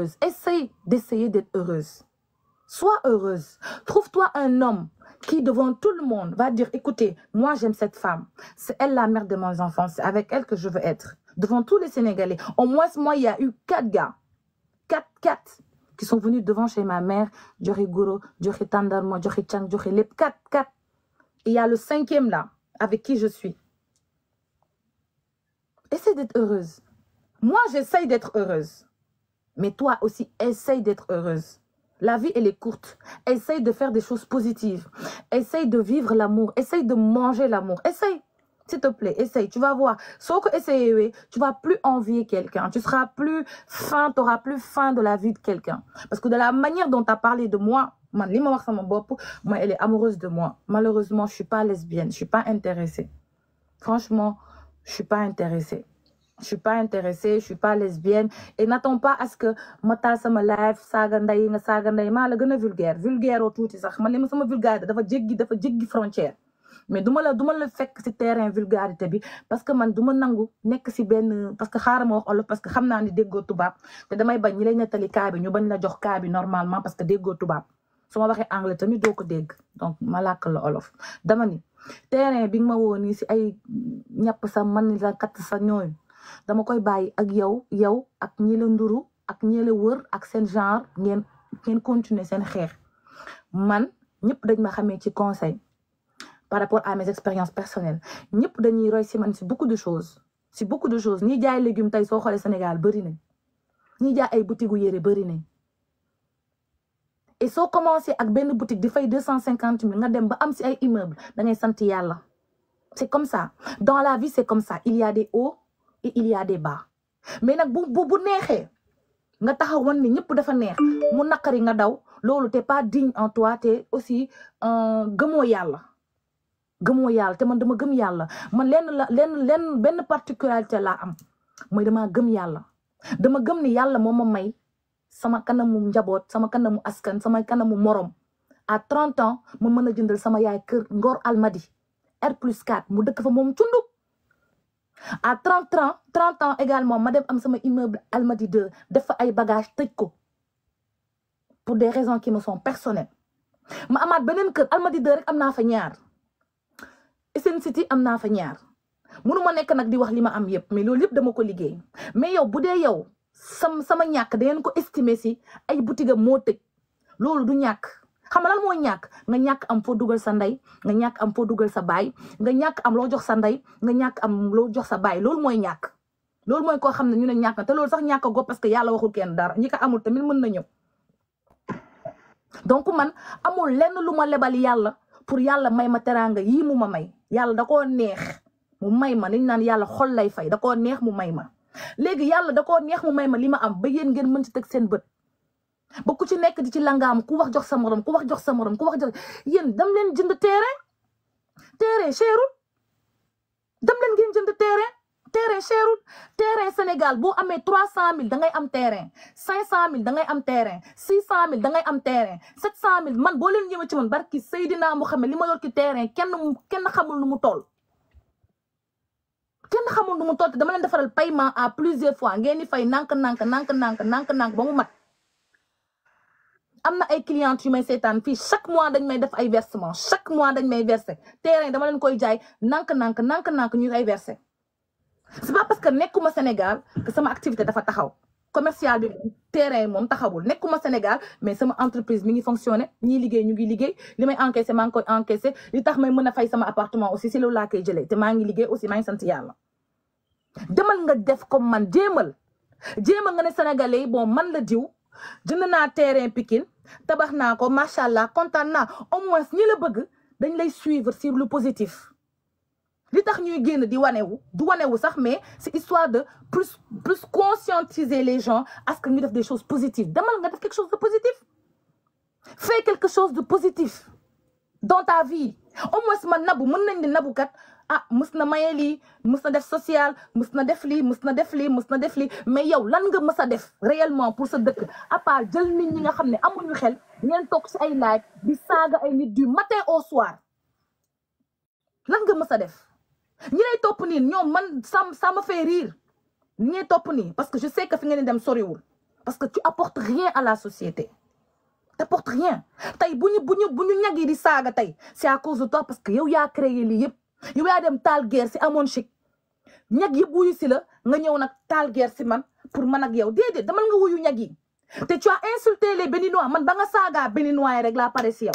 heureuse. D'essayer d'être heureuse. Sois heureuse. Trouve-toi un homme qui, devant tout le monde, va dire, écoutez, moi, j'aime cette femme. C'est elle la mère de mes enfants. C'est avec elle que je veux être. Devant tous les Sénégalais. Au moins, moi, il y a eu 4 gars. 4 qui sont venus devant chez ma mère. Djori Gouro, Djori Tandarmo, Djori Chang, Djori Lep. 4. Et il y a le 5e là, avec qui je suis. Essaye d'être heureuse. Moi, j'essaye d'être heureuse. Mais toi aussi, essaye d'être heureuse. La vie, elle est courte. Essaye de faire des choses positives. Essaye de vivre l'amour. Essaye de manger l'amour. Essaye. S'il te plaît, essaye. Tu vas voir. Sauf que essayer, tu vas plus envier quelqu'un. Tu seras plus faim. Tu auras plus faim de la vie de quelqu'un. Parce que de la manière dont tu as parlé de moi, moi, elle est amoureuse de moi. Malheureusement, je suis pas lesbienne. Je suis pas intéressée. Franchement, je suis pas intéressée. Je suis pas intéressée, je suis pas lesbienne et n'attends pas à ce que ma taal sama live saaga nday nga saaga nday maa la gën a vulgaire oo tuuti sax man li ma sama vulgarité dafa jéggi frontière mais duma la fekk ci terrain vulgarité bi parce que man duma nangu nekk ci benn parce que xaaral ma wax olof parce que xam naa ni déggoo tubaab te damay bañ ñi lay nettali kaa bi ñu bañ la jox kaa bi normalement parce que déggoo tubaab su ma waxee anglais tamit doo ko dégg donc ma làkk la olof dama ni terrain bi nga ma woo nii ci ay ñàpp sa man la kat sa ñooyu dama koy bàyyi ak yow ak ñi la nduru ak ñi la wër ak seen genre ngeen continuer seen xeex man ñëpp dañ ma xamee ci conseil par rapport à mes expériences personnelles ñëpp dañuy roy ci man ci beaucoup de choses ñi jaay légumes tey soo xoolee Sénégal bëri nañ ñi jaay ay boutique gu yére bëri nañ et soo commencé ak benn boutique di fay 250 000 nga dem ba am ci ay immeuble da ngay sant yàlla c'est comme ça dans la vie c'est comme ça il y a des hauts et il y a des bas mais nag bu neexee nga taxaw wan ni ñëpp dafa neex mu naqari nga daw loolu t'es pas digne en toi te aussi gëmoo yàlla te man dama gëm yàlla man lenn benn particularité laa am mooy dama gëm yàlla dama gëm ni yàlla moo ma may sama kanamu njaboot sama kanamu askan sama kanamu morom à 30 ans ma mën a jëndal sama yaay kër Ngor Almadi R+4 mu dëkk fa moom cundu à 30 ans également ma dem am sama immeuble Almadi 2 def fa ay bagages tëj ko pour des raisons qui me sont personnelles ma amaat beneen kër Almadi 2 rek am naa fa ñaar Essène City am naa fa ñaar mënu ma nekk nag di wax li ma am yëpp mais loolu yëpp dama ko liggéey mais yow bu dee yow sama ñàkk da ngeen ko estimer si ay boutique moo tëj loolu du ñàkk xam nga lan moo ñàkk nga ñàkk am foo dugal sa ndey nga ñàkk am foo dugal sa baay nga ñàkk am loo jox sa ndey nga ñàkk am loo jox sa baay loolu mooy ñàkk loolu mooy koo xam ne ñu ne ñàkk na te loolu sax ñàkk go parce que yàlla waxul kenn dara ñi ko amul tamit mën na ñëw donc man amul lenn lu ma lebal yàlla pour yàlla may ma teraanga yii mu ma may yàlla da koo neex mu may ma liñ naan yàlla xol lay fay da koo neex mu may ma léegi yàlla da koo neex mu may ma li ma am ba yéen ngeen mën ci teg seen bët ba ku ci nekk di ci langaam ku wax jox sa morom ku wax jox sa morom ku wax jox yéen dem leen jënd terrain cherul dem leen ngeen jënd terrain cherul terrain Sénégal boo amee 300 000 da ngay am terrain 500 000 da ngay am terrain 600 000 da ngay am terrain 700 000 man boo leen ñëwee ci man barki Seydina Muhammad li ma yor ci terrain kenn xamul nu mu toll te dama leen defaral paiement à plusieurs fois ngeen di fay nank ba mu mat am na ay clients yu may seetaan fii chaque mois dañ may def ay versement chaque mois dañ may verser terrain dama leen koy jaay nank ñu ay verser c'est pas parce que nekkuma Sénégal que sama activité dafa taxaw commercial bi terrain moom taxawul nekkuma Sénégal mais sama entreprise mi ngi fonctionner ñii liggéey ñu ngi liggéey li may encaissé maa ngi koy encaissé li tax may mën a fay sama appartement aussi si loolu laa koy jëlee te maa ngi liggéey aussi maa ngi sant yàlla demal nga def comme man jéemal nga ne sénégalais yi bon man la diw jënd naa terrain Pikine tabax naa ko macha allah kontaan naa au moins ñi la bëgg dañ lay suivre sur le positif li tax ñuy génn di wanewu du wanewu sax mais c'est histoire de plus conscientiser les gens à ce que ñu def des choses positives demal nga def quelque chose de positif fais quelque chose de positif dans ta vie au moins man nabu mën nañ di nabukat mus na maye lii mus na def social mus na def lii mais yow lan nga mës a def réellement pour sa dëkk à part jël nit ñi nga xam ne amuñu xel ngeen toog ci ay live di saaga ay nit du matin au soir lan nga mës a def ñi lay topp nii ñoom man ça me fait rire ñi ngay topp nii parce que je sais que fi ngeen di dem soriwul parce que tu apportes rien à la société. T'apportes rien. Tay buñu ñag yi di saga tay c'est à cause de toi parce que yow yaa créé lii yëpp yow yaa dem taal guerre si amoon chic ñag yëpp wuyu si la nga ñëw nag taal guerre si man pour man ak yow déedéet damal nga wuyu ñag yi te tu as insulté les Béninois man ba nga saaga Béninois rek laa pare si yow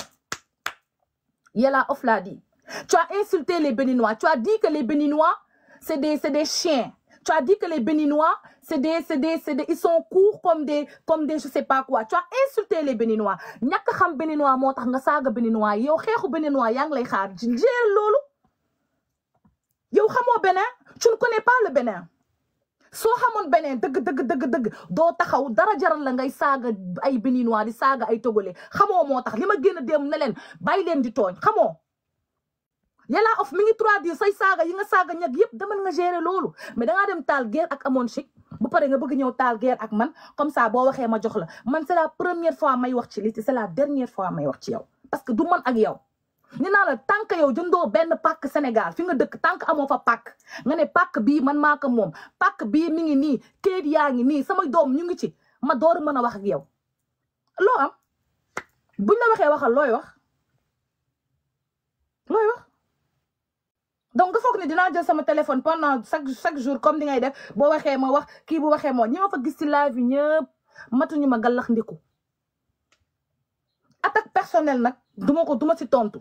Yella Off l'a dit. Tu as insulté les Béninois. Tu as dit que les Béninois c'est des chiens. Tu as dit que les Béninois ils sont courts comme des je sais pas quoi. Tu as insulté les Béninois. ñàkk xam Béninois moo tax nga saaga Béninois yow xeexu Béninois yaa ngi lay xaar jéer loolu yow xamoo Bénin tu ne connais pas le Bénin soo xamoon Bénin dëgg doo taxaw dara jaral la ngay saaga ay Béninois di saaga ay Togolais xamoo moo tax li ma génn dem ne leen bàyyi leen di tooñ xamoo Yella Off mi ngi traduire say saaga yi nga saaga ñag yëpp demal nga gérer loolu mais dangaa dem taal guerre ak amoon chic bu pare nga bëgg ñëw taal guerre ak man comme ça boo waxee ma jox la man c'est la première fois may wax ci li c'est la dernière fois may wax ci yow parce que du man ak yow ni naa la tant que yow jëndoo benn pàkk Sénégal fi nga dëkk tant que amoo fa pàkk nga ne pàkk bii man maa ko moom pàkk bii mi ngi nii kayit yaa ngi nii samay doom ñu ngi ci ma door mën a wax ak yow loo am buñ la waxee waxal looy wax donc nga foog ne dinaa jël sama téléphone pendant chaque jour comme di ngay def boo waxee ma wax kii bu waxee moo ñi ma fa gis ci live yi ñëpp matuñu ma gallax ndiku attaque personnelle nag duma ci tontu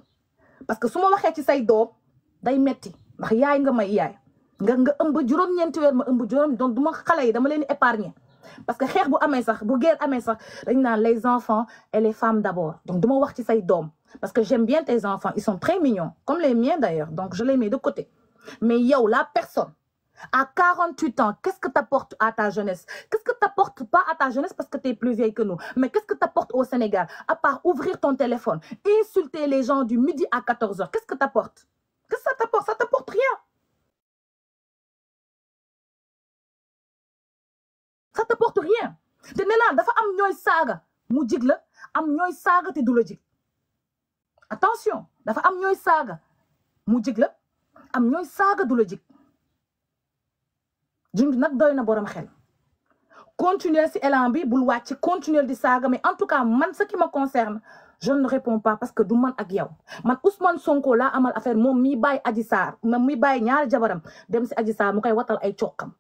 parce que su ma waxee ci say doom day metti ndax yaay nga may yaay nga ëmb juróom-ñeenti weer ma ëmb juróom donc duma xale yi dama leen épargner parce que xeex bu amee sax bu guerre amee sax dañ naan les enfants et les femmes d'abord donc duma wax ci say doom parce que j'aime bien tes enfants ils sont très mignons comme les miens d'ailleurs donc je les mets de côté mais yow la personne à 48 ans qu'est-ce que t'apportes à ta jeunesse qu'est-ce que t'apportes pas à ta jeunesse parce que t'es plus vieille que nous mais qu'est-ce que t'apportes au Sénégal à part ouvrir ton téléphone insulter les gens du midi à 14h qu'est-ce que t'apportes qu'est-ce que ça t'apporte ça t'apporte rien ça t'apporte rien te nee naa dafa am ñooy saaga mu jig la am ñooy saaga te du la jig attention dafa am ñooy saaga mu jig la am ñooy saaga du la jig junj nag doy na borom xel continuer si élan bi bul wàcc continuer di saaga mais en tout cas man ce qui me concerne je ne réponds pas parce que du man ak yow man Ousmane Sonko laa amal affaire moom mi bàyyi Adji Sarr moom mi bàyyi ñaari jabaram dem si Adji Sarr mu koy watal ay cokkam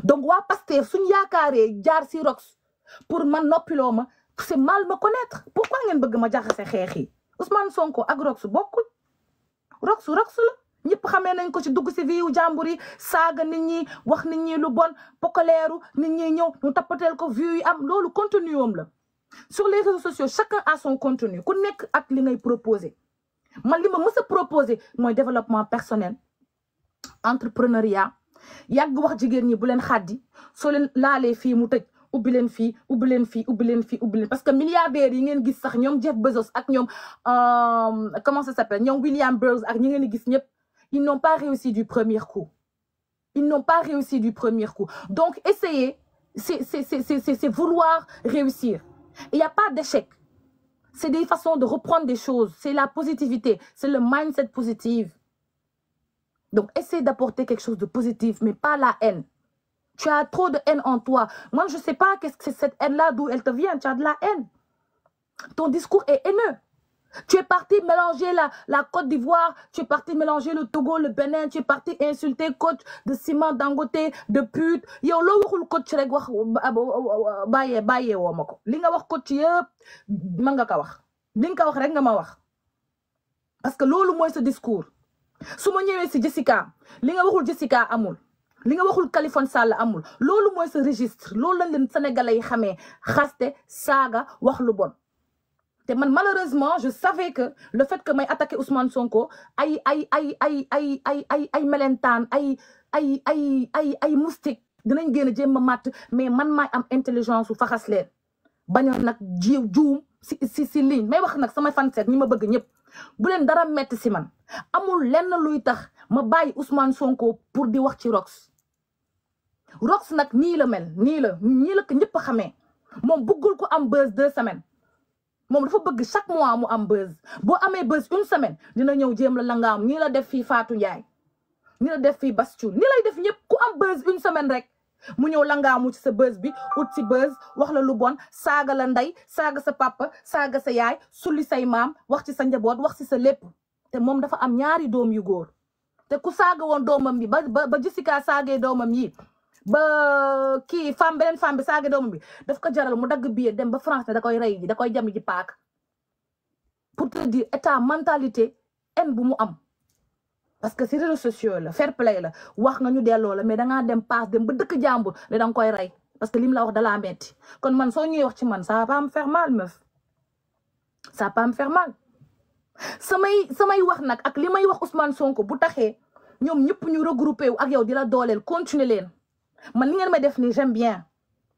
donc waa Pastef suñ yaakaaree jaar si rox pour man noppiloo ma c'est mal me connaître pourquoi ngeen bëgg ma jaxase xeex yi Ousmane Sonko ak rox bokkul rox la ñëpp xamee nañ ko ci dugg si viu jàmbur yi saaga nit ñi wax nit ñi lu bon pokoleeru nit ñi ñëw ñu tappateel ko viu yi am loolu contenu am la sur les réseaux sociaux chacun a son contenu ku nekk ak li ngay proposer man li ma mës a proposer mooy développement personnel entrepreneuriat yàgg wax jigéen ñi bu leen xaddi soo leen laalee fii mu tëj ubbi leen fii parce que milliardaires yi ngeen gis sax ñoom Jeff Bezos ak ñoom comment ça s'appelle ñoom William Burroughs ak ñi ngeen gis ñëpp ils n'ont pas réussi du premier coup donc essayer c'est vouloir réussir il n'y a pas d'échec c'est des façons de reprendre des choses c'est la positivité c'est le mindset positif donc essaie d'apporter quelque chose de positif mais pas la haine. Tu as trop de haine en toi. Moi, je ne sais pas qu'est-ce que c'est cette haine-là, d'où elle te vient. Tu as de la haine. Ton discours est haineux. Tu es parti mélanger la Côte d'Ivoire, tu es parti mélanger le Togo, le Bénin, tu es parti insulter coach de Ciment Dangote, de pute. Yow loo waxul coach rek wax bàyyee woo ma ko. Li nga wax coach yëpp man nga ko wax. Li nga ko wax rek nga ma wax. Parce que loolu mooy ce discours. su ma ñëwee si Jessica li nga waxul Jessica amul. li nga waxul Khaliphone Sall amul loolu mooy sa registre loolu lañ leen sénégalais yi xamee xaste saaga wax lu bon te man malheureusement je savais que le fait que may attaquer Ousmane Sonko ay melentaan ay moustique dinañ génn jéem a matt mais man maay am intelligence su faxas leen bañoon nag juum si ligne may wax nag sama fanseet ñi ma bëgg ñëpp bu leen dara metti si man amul lenn luy tax ma bàyyi Ousmane Sonko pour di wax ci rox nag nii la mel nii la ko ñëpp xamee moom bëggul ko am buzz 2 semaines moom dafa bëgg chaque mois mu am buzz boo amee buzz 1 semaine dina ñëw jéem la nga am nii la def fii Fatou Ndiaye nii la def fii Bastion nii lay def ñëpp ku am buzz 1 semaine rek mu ñëw langaamu ci sa buzz bi ut ci buzz wax la lu bon saaga la ndey saaga sa papa saaga sa yaay sulli say maam wax ci sa njaboot wax ci sa lépp te moom dafa am ñaari doom yu góor te ku saaga woon doomam bi ba Jessica saagee doomam yi ba kii beneen femme bi saagee doomam bi daf ko jaral mu dagg billet dem ba France ne da koy rey ji da koy jami ji paak pour te dire état mentalité en bu mu am parce que si réseaux sociaux la fair play la wax nga ñu delloo la mais dangaa dem paas dem ba dëkk jàmbur ne danga koy rey parce que lim la wax dalaa metti kon man soo ñuy wax ci man ça va pas me faire mal meuf ça va pas me faire mal samay wax nag ak li may wax Ousmane Sonko bu taxee ñoom ñëpp ñu regroupé wu ak yow di la dooleel continuer leen man li ngeen may def nii j'aime bien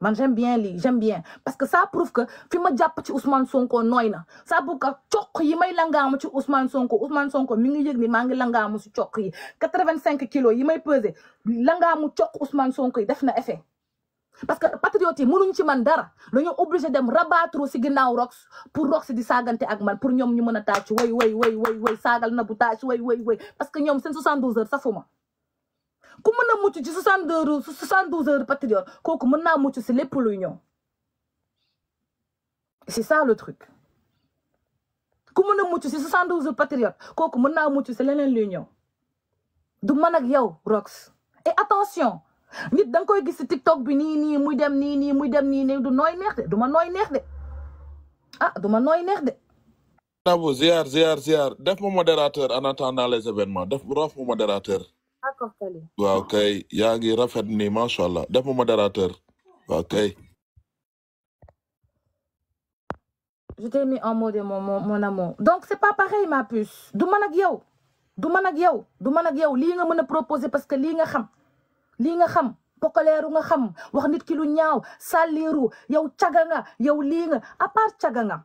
man j'aime bien lii j'aime bien parce que ça prouve que fi ma jàpp ci Ousmane Sonko nooy na ça prouve que coq yi may langaamu ci Ousmane Sonko mi ngi yëg ni maa ngi langaamu si coq yi 85 kilos yi may peser langaamu coq Ousmane Sonko yi def na effet parce que patriotes yi mënuñ ci man dara dañoo obligé dem rabattre si ginnaaw Rox pour Rox di saagante ak man pour ñoom ñu mën a tàcc way saagal na bu tàcc way parce que ñoom seen 72 heures safuma ku mën a mucc ci 72 heures patriote kooku mën naa mucc si lépp luy ñëw c'est ça le truc ku mën a mucc si 72 heures patriote kooku mën naa mucc si leneen luy ñëw du man ak yow Rox et attention nit da nga koy gis si TikTok bi nii muy dem nii du nooy neex de du ma nooy neex de du ma nooy neex de. Nabou ziar def ma modérateur en attendant les événements def ma modérateur. D'accord Kali. waaw kay yaa ngi rafet nii macha allah def ma modérateur waaw kay. Je t'ai mis en mode mon amour donc c'est pas pareil ma puce du man ak yow lii nga mën a proposer parce que lii nga xam pokaleeru nga xam wax nit ki lu ñaaw sàlliiru yow caga nga yow lii nga à part caga nga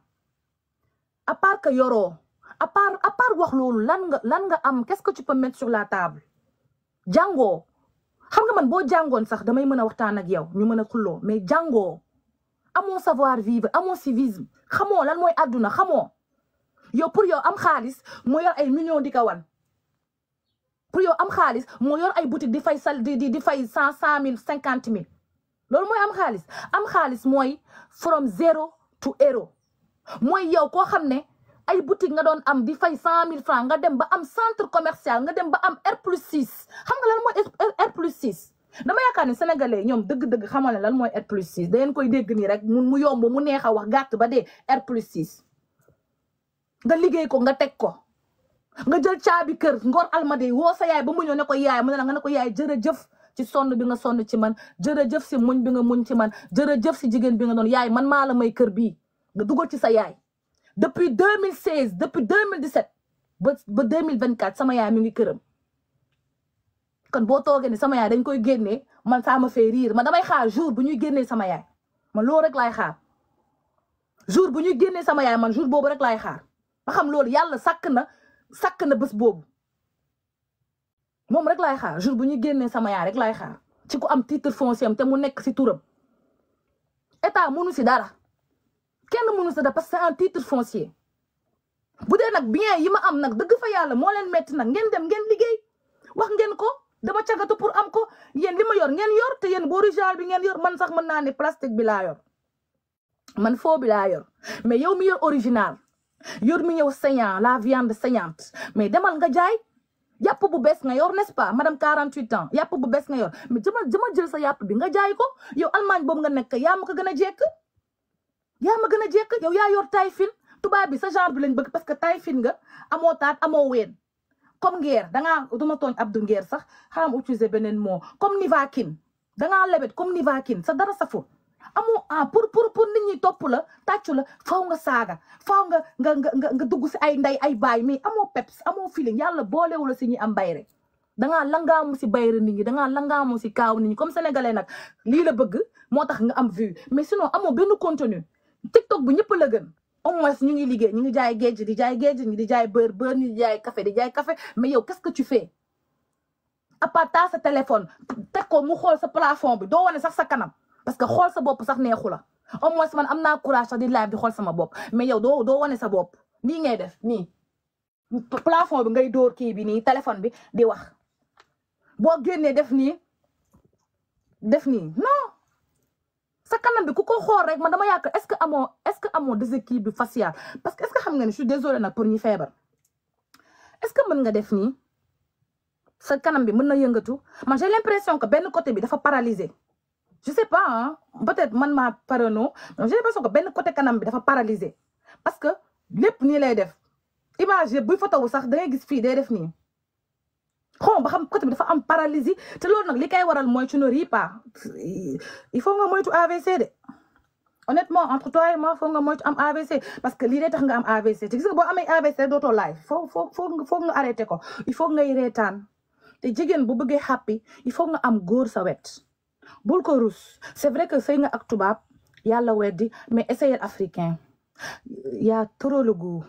à part que yoroo à part wax loolu lan nga am qu'est-ce que tu peux mettre sur la table jàngoo xam nga man boo jàngoon sax damay mën a waxtaan ak yow ñu mën a xulloo mais jàngoo amoo savoir vivre amoo civisme xamoo lan mooy àdduna xamoo yow pour yow am xaalis moo yor ay millions di ko wan pour yow am xaalis moo yor ay boutique di fay di fay 100 000 50 000 loolu mooy am xaalis mooy from zero to hero mooy yow koo xam ne ay boutique nga doon am di fay 100 000 francs nga dem ba am centre commercial nga dem ba am R+6 xam nga lan mooy R+6 dama yaakaar ne sénégalais ñoom dëgg-dëgg xamal ne lan mooy R+6 da ngeen koy dégg nii rek mu yomb mu neex a wax gàtt ba dee R+6 nga liggéey ko nga teg ko nga jël caabi kër Ngor Almadi woo sa yaay ba mu ñëw ne ko yaay mu ne la nga ne ko yaay jërëjëf ci sonn bi nga sonn ci man jërëjëf si muñ bi nga muñ ci man jërëjëf si jigéen bi nga doon yaay man maa la may kër bii nga dugal ci sa yaay depuis 2016 depuis 2017 ba 2024 sama yaay mi ngi këram kon boo toogee ni sama yaay dañ koy génnee man ça me fait rire man damay xaar jour bu ñuy génnee sama yaay man loolu rek laay xaar jour bu ñuy génnee sama yaay man jour boobu rek laay xaar ba xam loolu yàlla sàkk na bés boobu moom rek laay xaar jour bu ñuy génnee sama yaay rek laay xaar ci ku am titre foncier am te mu nekk si turam état mënu si dara kenn mënu si dara parce que c'est un titre foncier bu dee nag bien yi ma am nag dëgg fa yàlla moo leen metti nag ngeen dem ngeen liggéey wax ngeen ko dama cagatu pour am ko yéen li ma yor ngeen yor te yéen bu original bi ngeen yor man sax mën naa ne plastique bi laa yor man faux bi laa yor mais yow mi yor original yor mi ñëw saignant la viande saignante mais demal nga jaay yàpp bu bees nga yor n'est-ce pas madame 48 ans yàpp bu bees nga yor mais jama jël sa yàpp bi nga jaay ko yow Allemagne boobu nga nekk yaa ma ko gën a jekk yow yaa yor taille fine tubaab bi sa genre bi lañ bëgg parce que taille fine nga amoo taat amoo ween comme ngeer dangaa duma tooñ Abdou ngeer sax xaram utiliser beneen mot comme Nivaquine dangaa lebet comme Nivaquine sa dara safu amoo pour nit ñi topp la tàccu la faaw nga saaga faaw nga dugg si ay nday ay baay mais amoo peps amoo feeling yàlla boolewu la si ñi am bayre dangaa langaamu si bayre nit ñi dangaa langaamu si kaaw nit ñi comme sénégalais nag lii la bëgg moo tax nga am vue mais sinon amoo benn contenu TikTok bu ñëpp la gën au moins ñu ngi liggéey ñu ngi jaay géej di jaay géej ñi di jaay beurre ñi di jaay café mais yow qu'est-ce que tu fais à part sa téléphone teg ko mu xool sa plafond bi doo wane sax sa kanam parce que xool sa bopp sax neexu la au moins man am naa courage sax di live di xool sama bopp mais yow doo wane sa bopp nii ngay def nii plafond bi ngay dóor kii bi nii téléphone bi di wax boo génnee def nii def nii non sa kanam bi ku ko xool rek man dama yaakaar est-ce que amoo déséquilibre facial parce que est-ce que xam nga ne je suis désolée nag pour ñi feebar est-ce que mën nga def nii sa kanam bi mën na yëngatu man j'ai l'impression que benn côté bi dafa paralysé je sais pas hein peut-être man maa parano j'ai l'impression que benn côté kanam bi dafa paralysé parce que lépp nii lay def image buy photo wu sax da ngay gis fii day def nii xaw ba xam côté bi dafa am paralysie te loolu nag li koy waral mooy tu ne ris pas il faut nga moytu AVC de honnêtement entre toi et moi faut nga moytu am AVC parce que lii day tax nga am AVC te gis nga boo amee AVC dootoo live faut nga arrêté ko il faut ngay reetaan te jigéen bu bëggee happy il faut nga am góor sa wet bul ko rus c'est vrai que sëy nga ak tubaab yàlla weddi mais essayer africain y a trop le goût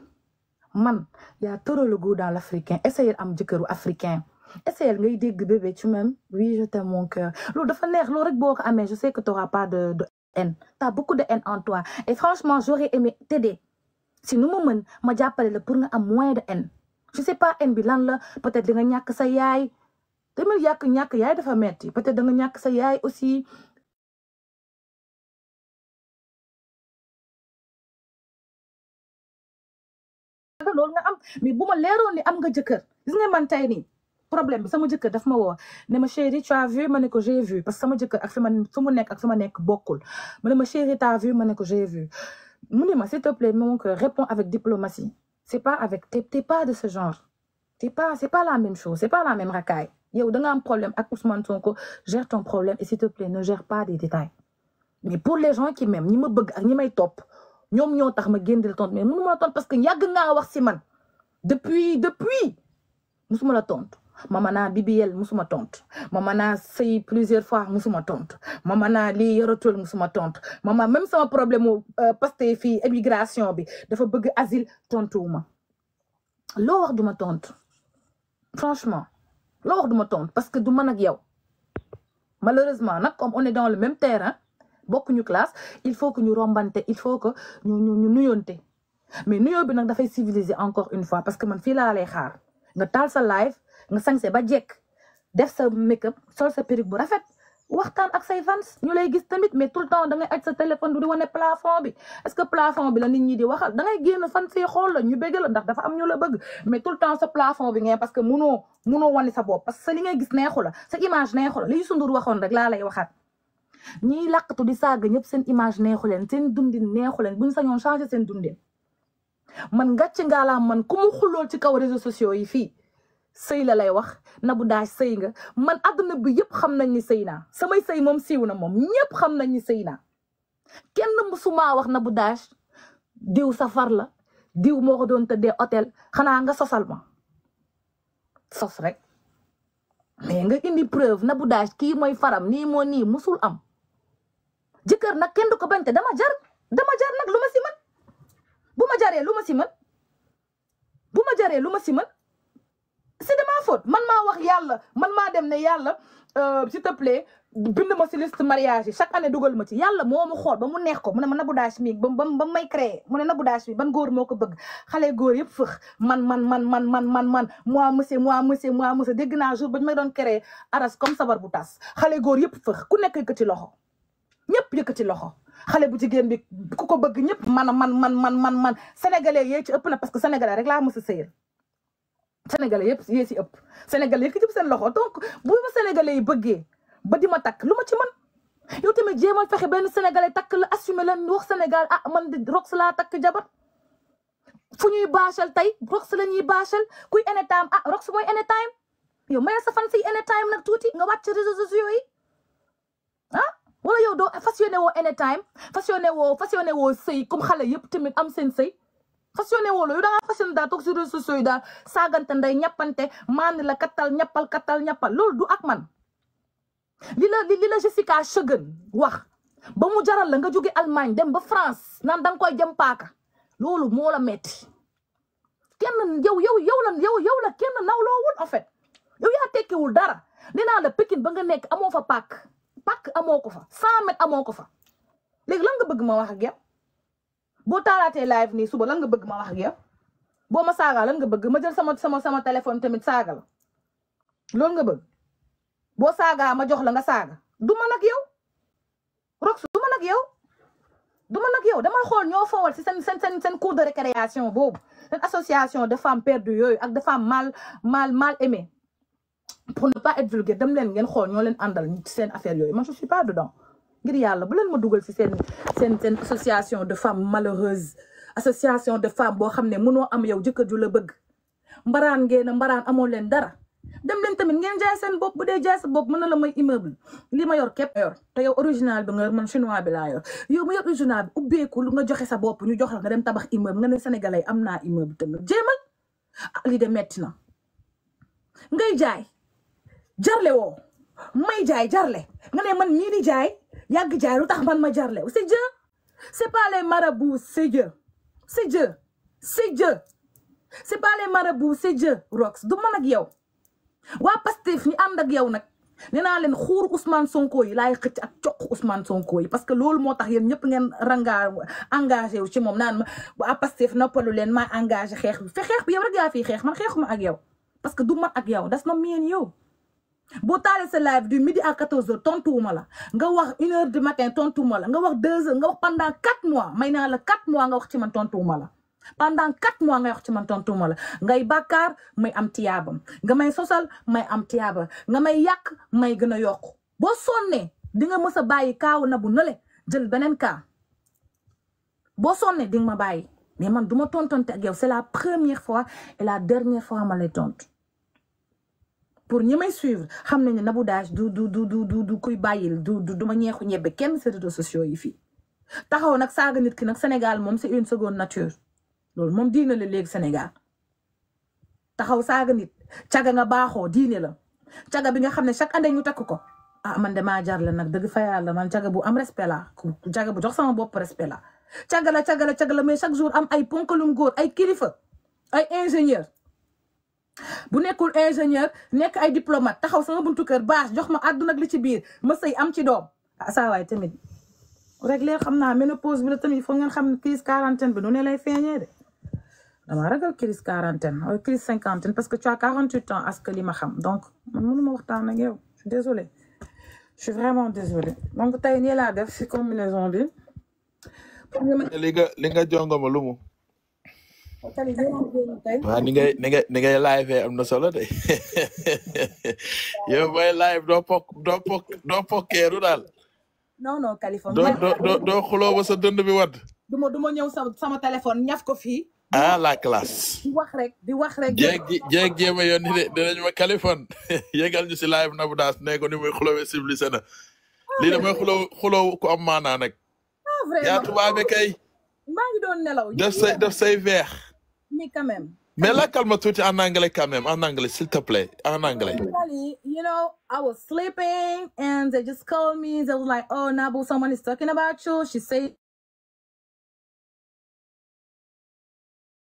man y a trop le goût dans l'africain essayer am jëkkëru africain essayer ngay dégg bébé tu m'aimes oui je t'aime mon cœur loolu dafa neex loolu rek boo ko amee je sais que t'auras pas de haine t'as beaucoup de haine en toi et franchement j'aurais aimé t'aider si nu ma mën ma jàppale la pour nga am moins de haine je sais pas haine bi lan la peut-être di nga ñàkk sa yaay tamit ñàkk yaay dafa metti peut-être da nga ñàkk sa yaay aussi loolu nga am mais bu ma leeroon ni am nga jëkkër gis nga man tey nii problème bi sama jëkkër daf ma woo ne ma chérie tu as vu ma ne ko j'ai vu parce que sama jëkkër ak fi mu nekk ak fi ma nekk bokkul ma ne ma chérie t'as vu ma ne ko j'ai vu mu ne ma s'il te plaît mon cœur réponds avec diplomatie c'est pas avec t'es pas de ce genre c'est pas la même chose c'est pas la même racaille yow da nga am problème ak Ousmane Sonko gère ton problème et s'il te plaît ne gère pas des détails mais pour les gens qui m'aiment ñi ma bëgg ak ñi may topp ñoom ñoo tax ma génn di la tontu mais mënu ma la tontu parce que yàgg ngaa wax si man depuis musuma la tontu mama naa BBL musuma tontu mama naa sëy plusieurs fois musuma tontu mama naa lii yoratul musuma tontu mama même sama problème mu Pastef fii immigration bi dafa bëgg asile tontuwuma loo wax duma tontu franchement loo wax duma tontu parce que du man ak yow malheureusement nag comme on est dans le même terrain bokkuñu classe il faut que ñu rombante il faut que ñu nuyonte mais nuyoo bi nag dafay civiliser encore une fois parce que man fii laa lay xaar nga taal sa live nga sañse ba jekk def sa make-up sol sa perruque bu rafet waxtaan ak say fans ñu lay gis tamit mais tout le temps da ngay aj sa téléphone di wane plafond bi est-ce que plafond bi la nit ñi di waxal da ngay génn fan si xool la ñu bëgg la ndax dafa am ñu la bëgg mais tout le temps sa plafond bi ngeen parce que munoo wane sa bopp parce que sa li ngay gis neexu la sa image neexu la li Youssou Ndour waxoon rek laa lay waxaat ñiy làqatu di saaga ñëpp seen image neexu leen seen dundin neexu leen bu ñu sañoon changer seen dundin man ngàcc ngaa man ku mu xullool ci kaw réseaux sociaux yi fii sëy la lay wax Nabou Dash sëy nga man àdduna bi yëpp xam nañ ni sëy naa samay sëy moom siiw na moom ñëpp xam nañ ni sëy naa kenn musuma wax Nabou Dash diw safar la diw moo ko doon tëddee hôtel xanaa nga sosal ma sos rek mais nga indi preuve Nabou Dash kii mooy faram nii moo nii musul am jëkkër nag kenn du ko bañ te dama jar nag lu ma si mën bu ma jaree lu ma si mën c'est de ma faute man maa wax yàlla man maa dem ne yàlla s'il te plaît bind ma si liste mariage yi chaque année dugal ma ci yàlla moo ma xool ba mu neex ko mu ne ma Nabou Dash mi ba may créé mu ne Nabou Dash mi ban góor moo ko bëgg xale góor yëpp fëx man moi monsieur dégg naa jour ba ñu may doon créé aras comme sabar bu tas xale góor yëpp fëx ku nekk yëkkati loxo ñëpp yëkkati loxo xale bu jigéen bi ku ko bëgg ñëpp man sénégalais yee ci ëpp na parce que sénégalais rek laa mës a sëyal sénégalais yëpp yee si ëpp sénégalais yëpp seen loxo donc bu ma sénégalais yi bëggee ba di ma takk lu ma ci man yow tamit jéemal fexe benn sénégalais takk la assumer la wax Sénégal ah man di Rox laa takk jabar fu ñuy baachal tey Rox la ñuy baachal kuy anytime ah Rox mooy anytime yow may sa fan si anytime nag tuuti nga wàcc réseaux sociaux yi ah wala yow doo fas yéene woo anytime fas yéene woo sëy comme xale yëpp tamit am seen sëy fas yéene woo la yow da ngaa fas yéene daal toog si réseaux sociaux yi daal saagante nday ñappante maani la kattal ñappal loolu du ak man li la Jessica Cheguen wax ba mu jaral la nga jóge Allemagne dem ba France naan danga koy jëm paaka loolu moo la metti kenn yow la kenn nawloowul en fait yow yaa tekkiwul dara nee naa la Pikine ba nga nekk amoo fa paak amoo ko fa 100 mètres amoo ko fa léegi lan nga bëgg ma wax ak yow boo taalaatee live nii suba lan nga bëgg ma wax ak yow boo ma saaga lan nga bëgg ma jël sama téléphone tamit saaga la loolu nga bëgg boo saagaa ma jox la nga saaga du man ak yow Rox du man ak yow du man ak yow dama xool ñoo foowal si seen cours de récréation boobu seen association de femmes perdues yooyu ak de femmes mal aimées pour ne pas être vulgaire dem leen ngeen xool ñoo leen àndal ci seen affaire yooyu man je suis pas dedans ngir yàlla bu leen ma dugal si seen association de femmes malheureuses association de femmes boo xam ne mënoo am yow jëkkër ju la bëgg mbaraan ngeen a mbaraan amoo leen dara dem leen tamit ngeen jaay seen bopp bu dee jaay sa bopp mën na la may immeuble li ma yor képp yor te yow original bi nga yor man chinois bi laa yor yow ma yor original bi ubbeeku lu nga joxe sa bopp ñu jox la nga dem tabax immeuble nga ne sénégalais am naa immeuble tamit jéemal li de metti na ngay jaay jarle woo may jaay jarle nga ne man mii di jaay yàgg jaay lu tax man ma jarle c'est Dieu c'est pas les marabouts c'est Dieu c'est Dieu c'est Dieu c'est pas les marabouts c'est Dieu Rox du man ak yow waa Pastef ñi ànd ak yow nag nee naa leen xuur Ousmane Sonko yi laay xëcc ak coq Ousmane Sonko yi parce que loolu moo tax yéen ñëpp ngeen engagé wu ci moom naan ma waa Pastef noppalu leen maa engagé xeex bi xeex bi yow rek yaa fii xeex man xeexuma ak yow parce que du man ak yow das na meen yow boo taalee sa live du midi à 14h tontuwuma la nga wax 1h du matin tontuwuma la nga wax 2h nga wax pendant 4 mois may naa la 4 mois nga wax ci man tontuwuma la pendant 4 mois ngay wax ci man tontuwuma la ngay bàkkaar may am tiyaabam nga may sosal may am tiyaaba nga may yàq may gën a yokk boo sonnee di nga mës a bàyyi kaaw na bu nële jël beneen kaa boo sonnee di nga ma bàyyi mais man du ma tontonte ak yow c'est la première fois et la dernière fois ma lay tontu pour ñi may suivre xam nañu ne Nabou Dash du kuy bàyyil du ma ñeexu ñebbe kenn ci réseaux sociaux yi fii taxaw nag saaga nit ki nag Sénégal moom c'est une seconde nature loolu moom diine la léegi Sénégal taxaw saaga nit caga nga baaxoo diine la caga bi nga xam ne chaque année ñu takk ko ah man damaa jar la nag dëgg fa yàlla man caga bu am respect la caga bu jox sama bopp respect la caga la mais chaque jour am ay ponkalum góor ay kilifa ay ingénieur bu nekkul ingénieur nekk ay diplomate taxaw sama buntu kër baax jox ma àdduna ak li ci biir ma sëy am ci doom ah saa waay tamit rek leen xam naa ménopause bi la tamit foog ngeen xam ne crise quarantaine bi nu ne lay feeñee de dama ragal crise quarantaine wala crise cinquantaine parce que tu as 48 ans à ce que li ma xam donc man mënuma waxtaan ak yow je suis désolée je suis vraiment désolée donc tey nii laa def si combinaison bi li nga jongoma lu mu waaw ni ngay live am na solo de yow may live doo pokkeeru daal non Californie doo xuloo ba sa dënd bi wadd du ma ñëw sama téléphone ñaf ko fii ah la classe di wax rek jeeg jéema yoon ni de dinañu ma Californie yégal ñu si live Nabou Dash ne ko ni muy xuloo civilisé na lii da mooy xuloo ku am maanaa nag yaa tubaabe kay maa ngi doon nelaw def say veex mais quand même mais lakkal ma tuuti en anglais quand même en anglais s'il te plaît en anglais you know I was sleeping and they just called me they was like oh Nabou someone is talking about you she said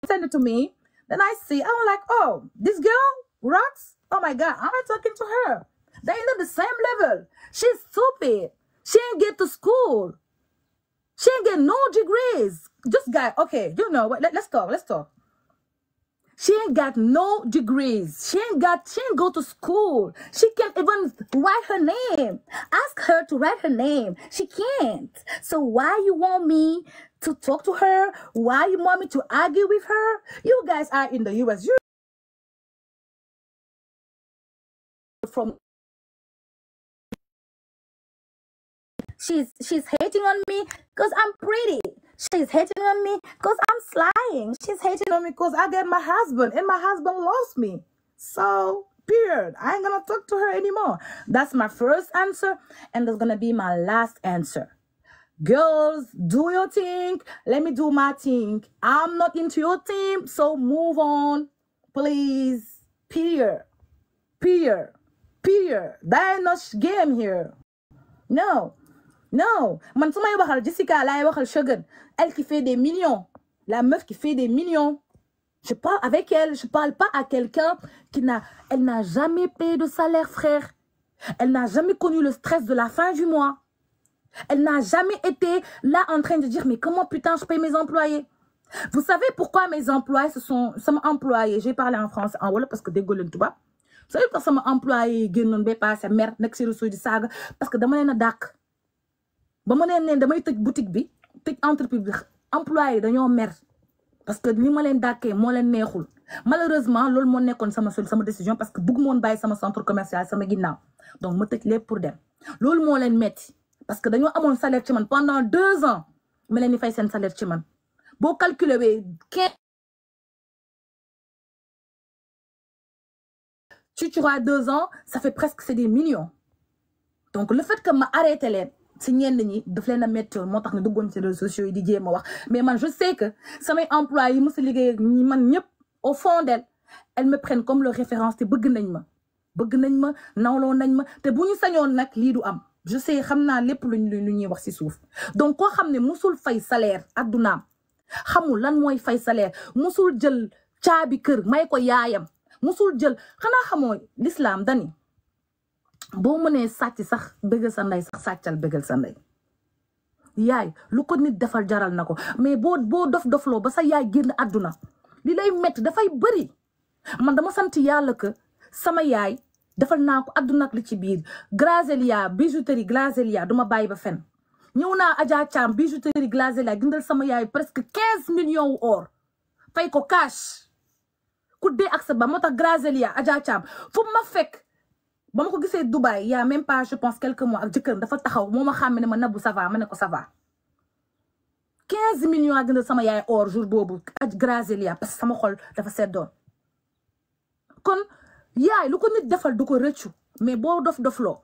send it to me then I see I'm like oh this girl Rox oh my god I'm not talking to her they're not the same level she's stupid she ain't get to school she ain't get no degrees just guy okay you know what let's talk she ain't got no degrees. She ain't go to school. She can't even write her name. Ask her to write her name. She can't. So why you want me to talk to her? Why you want me to argue with her? You guys are in the US. You're from she's hating on me because I'm pretty. She's hating on me because I'm slying. She's hating on me because I get my husband and my husband loves me. So, period. I ain't gonna talk to her anymore. That's my first answer and that's gonna be my last answer. Girls, do your thing. Let me do my thing. I'm not into your team, so move on. Please. Period. There ain't no game here. No, man su may waxal Jessica laay waxal Shogun elle qui fait des millions la meuf qui fait des millions je parle avec elle je parle pas à quelqu'un elle n'a jamais payé de salaire frère elle n'a jamais connu le stress de la fin du mois elle n'a jamais été là en train de dire mais comment putain je paye mes employés vous savez pourquoi mes employés sont employés j'ai parlé en français en wolof parce que déggu leen tubaab c'est que sama employé génnoon ba passé mer nekk si réseau di saaga parce que dama leen a dàq ba ma leen damay tëj boutique bi tëj entreprise bi employé dañoo mer parce que ni ma leen dàkkee moo leen neexul malheureusement loolu moo nekkoon sama décision parce que bëgg moon bàyyi sama centre commercial sama ginnaaw donc ma tëj lépp pour dem loolu moo leen metti parce que dañoo amoon salaire ci man pendant 2 ans ma leen di fay seen salaire ci man boo calculer wee 15 tu vois 2 ans ça fait presque c'est des millions donc le fait que ma arrêté leen si ñenn ñi daf leen a métti moo tax ne duggoon ci réseaux sociaux yi di jéem a wax mais man je sais que samay employés yi mos a liggéey ak ñi man ñëpp au fond d'elles elles me prennent comme leur référence te bëgg nañ ma nawloo nañ ma te bu ñu sañoon nag lii du am je sais xam naa lépp lu ñuy wax si suuf donc koo xam ne musul fay salaire addunaam xamul lan mooy fay salaire musul jël caabi kër may ko yaayam musul jël xanaa xamoo l'islam dani boo mënee sàcc sax bëggal sa ndey sax sàccal bëggal sa ndey yaay lu ko nit defal jaral na ko mais boo dofloo ba sa yaay génn àdduna li lay métti dafay bëri man dama sant yàlla que sama yaay defal naa ko àdduna ak li ci biir Glazelia bijouterie Glazelia duma bàyyi ba fen ñëw naa Adja Thiam bijouterie Glazelia gindal sama yaay presque 15 millions wu or fay ko cash ku dee ak sa ba moo tax Glazelia Adja Thiam fu ma fekk ba ma ko gisee Dubaï il y a même pas je pense quelques mois ak jëkkëram dafa taxaw moo ma xàmme ne ma Nabou ça va ma ne ko ça va 15 millions ak sama yaay or jour boobu ak Glazelia parce que sama xol dafa seddoon kon yaay lu ko nit defal du ko rëccu mais boo dofloo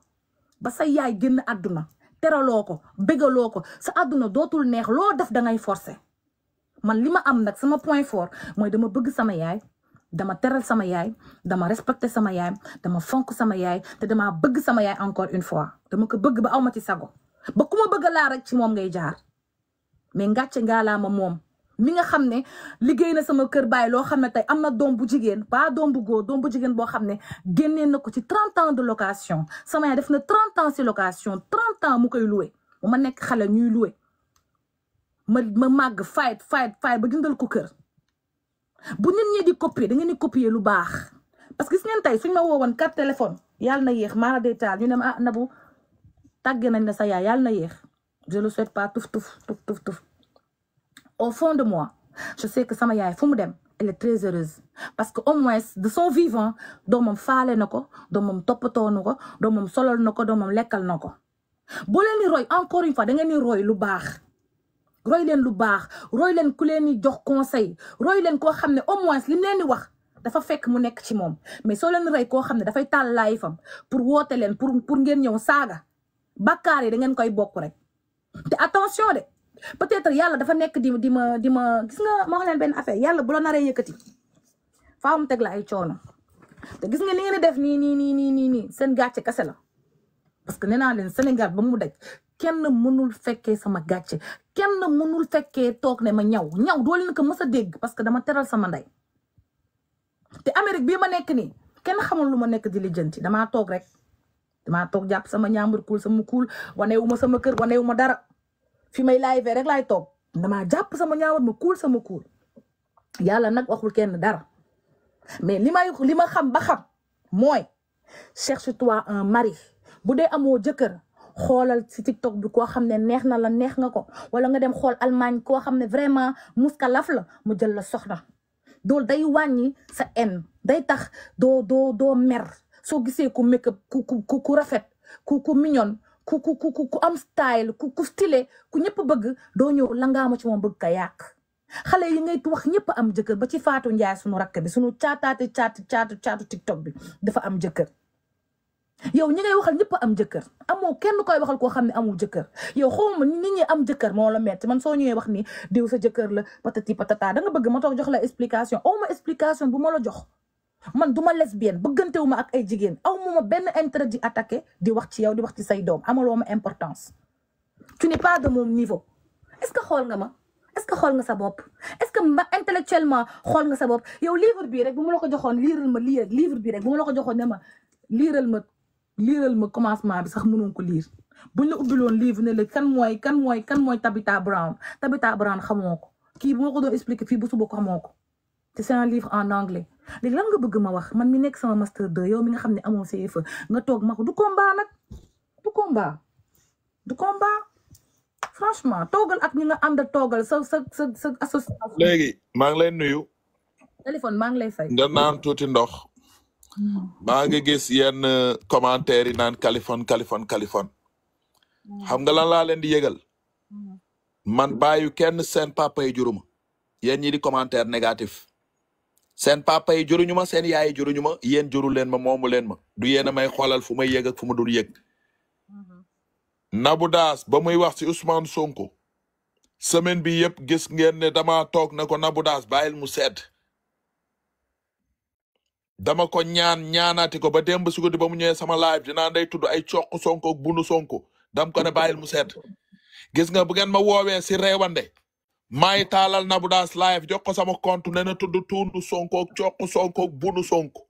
ba sa yaay génn àdduna teraloo ko bégaloo ko sa àdduna dootul neex loo def da ngay forcer man li ma am nag sama point fort mooy dama bëgg sama yaay dama teral sama yaay dama respecter sama yaay dama fonk sama yaay te dama bëgg sama yaay encore une fois dama ko bëgg ba awma ci sago ba ku ma bëgg laa rek ci moom ngay jaar mais ngàcce ngaa ma moom mi nga xam ne liggéey na sama kër baay loo xam ne tey am na doom bu jigéen pas doom bu góor doom bu jigéen boo xam ne génnee na ko ci 30 ans de location sama yaay def na 30 ans ci location 30 ans mu koy loué bu ma nekk xale ñuy loué ma màgg fight ba jëndal ko kër bu nit ñi di copier da ngeen di copier lu baax parce que gis ngeen tey suñ ma woowoon carte téléphone yàlla na yéex maara day taal ñu ne ma Nabou tàgge nañ la sa yaay yàlla na yéex je le souhaite pas tuf au fond de moi je sais que sama yaay fu mu dem elle est très heureuse parce que au moins de son vivant doomam faale na ko doomam toppatoo na ko doomam solal na ko doomam lekkal na ko boo leen di roy encore une fois da ngeen di roy lu baax roy leen lu baax roy leen ku leen di jox conseil roy leen koo xam ne au moins li leen di wax dafa fekk mu nekk ci moom mais soo leen roy koo xam ne dafay taal laay fam pour woote leen pour ngeen ñëw saaga bakkaar yi da ngeen koy bokk rek te attention de peut-être yàlla dafa nekk di ma gis nga ma wax leen benn affaire yàlla bu la naree yëkkati faa mu teg la ay coono te gis nga li ngeen di def nii seen gàcce kese la parce que nee naa leen Sénégal ba mu daj kenn mënul fekkee sama gàcce kenn mënul fekkee toog ne ma ñaw doo leen ko mës a dégg parce que dama teral sama ndey te Amérique bii ma nekk nii kenn xamul lu ma nekk di lijjanti damaa toog rek damaa toog jàpp sama ñaambur kuul wanewu ma sama kër wanewu ma dara fi may live rek laay toog damaa jàpp sama ñaambur ma kuul yàlla nag waxul kenn dara mais li ma xam ba xam mooy cherche-toi un mari bu dee amoo jëkkër xoolal ci TikTok bi koo xam ne neex na la neex nga ko wala nga dem xool Allemagne koo xam ne vraiment muskalaf la mu jël la soxna dool day wàññi sa haine day tax doo mer soo gisee ku make-up ku rafet ku mignon ku am style ku stylé ku ñëpp bëgg doo ñëw langaama ci moom bëgg ka yàq xale yi ngay wax ñëpp am jëkkër ba ci Fatou Ndiaye sunu rakk bi sunu caatu TikTok bi dafa am jëkkër yow ñi ngay waxal ñëpp am jëkkër amoo kenn koy waxal koo xam ne amul jëkkër yow xawma nit ñi am jëkkër moo la metti man soo ñëwee wax ni diw sa jëkkër la patati patata da nga bëgg ma toog jox la explication aw ma explication bu ma la jox man duma lesbienne bëggantewu ma ak ay jigéen aw ma benn intérêt di attaqué di wax ci yow di wax ci say doom amaloo ma importance tu n'es pas de mon niveau est-ce que xool nga ma est-ce que xool nga sa bopp est-ce que intellectuellement xool nga sa bopp yow livre bii rek bu ma la ko joxoon liiral ma lii rek livre bii rek bu ma la ko joxoon ne ma liiral ma commencement bi sax mënoon ko liir buñ la ubbiloon livre ne la kan mooy Tabitha Brown xamoo ko kii bu ma ko doon expliquer fii bu suba ko xamoo ko te c'est un livre en anglais léegi lan nga bëgg ma wax man mi nekk sama master 2 yow mi nga xam ne amoo CFE nga toog ma ko du combat nag du combat franchement toogal ak ñi nga àndal toogal sa association. léegi maa ngi lay nuyu. téléphone maa ngi lay fay. nga naan tuuti ndox. maa ngi gis yenn commentaire yi naan Kaliphone. xam nga lan laa leen di yëgal. man bàyyu kenn seen papa yi juruma. yéen ñi di commentaire négatif. seen papa yi juruñu ma seen yaay yi juruñu ma yéen juru leen ma moomu leen ma du yéen a may xoolal fu may yëg ak fu ma dul yëg. Nabou Dash ba muy wax ci Ousmane Sonko semaine bi yëpp gis ngeen ne dama toog na ko Nabou Dash bàyyil mu sedd dama ko ñaanaati ko ba démb si guddi ba mu ñëwee sama live dinaa day tudd ay coq Sonko ak bunu Sonko dam ko ne bàyyil mu sedd gis nga bu ngeen ma woowee si reewande maay taalal Nabou Dash live jox ko sama compte ne na tudd tuunu Sonko ak coq Sonko ak bunu Sonko